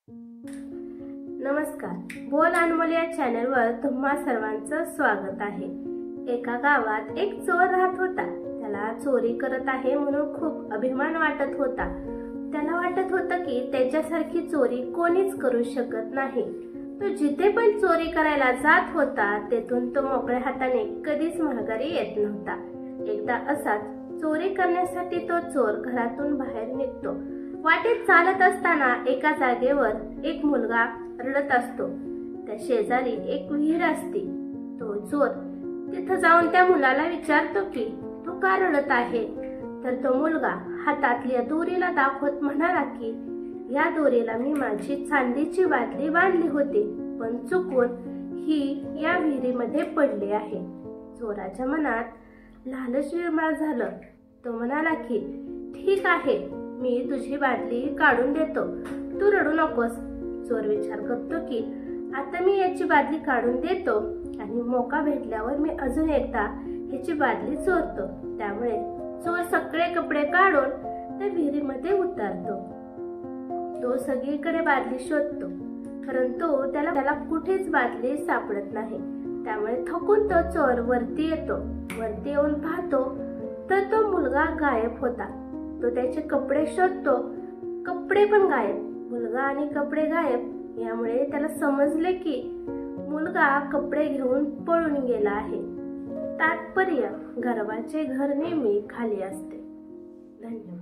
नमस्कार, बोल अनमोल या चॅनलवर तुम्हा सर्वांचं स्वागत आहे। एका गावात एक चोर राहत होता। त्याला चोरी करत आहे म्हणून खूप अभिमान वाटत होता। त्याला वाटत होतं की त्याच्यासारखी चोरी कोणीच करू शकत नाही। तो जिथे पण चोरी करायला जात होता तेथून तो मोकळ्या हाताने कधीच माघारी येत नव्हता। एकदा असाच चोरी करण्यासाठी तो चोर घरातून बाहेर निघतो। वाटेत चालत असताना एका जागेवर एक मुलगा रडत असतो। त्या शेजारी एक विहीर असते। तो चोर तिथे जाऊन त्या मुलाला विचारतो की तू का रडत आहे? तर तो मुलगा हातातल्या दोरीला दाखवत म्हणाला की या दोरीला मी माझी चांदीची बादली बांधली होती, पण चुकून ही या विहिरीमध्ये पडली आहे। चोराच्या मनात लालच निर्माण झालं। तो म्हणाला की ठीक आहे, मी तुझी बादली काढून देतो, तू रडू नकोस। चोर विचार करतो की आता मी याची बादली काढून देतो आणि मौका भेटल्यावर मी अजून एकदा याची बादली चोरतो। त्यामुळे चोर सगळे कपडे काढून त्या विहिरीमध्ये उतरतो। तो सगळीकडे बादली शोधतो, परंतु त्याला कुठेच बादली सापडत नाही। त्यामुळे थकून तो चोर वरती येतो। वरती येऊन पाहतो तर तो मुलगा गायब होता। तो त्याचे कपडे शोधतो, कपडे पण गायब। मुलगा आणि कपडे गायब यामुळे त्याला समजले की मुलगा कपडे घेऊन पळून गेला आहे। तात्पर्य, गर्वाचे घर नेहमी खाली असते। धन्यवाद।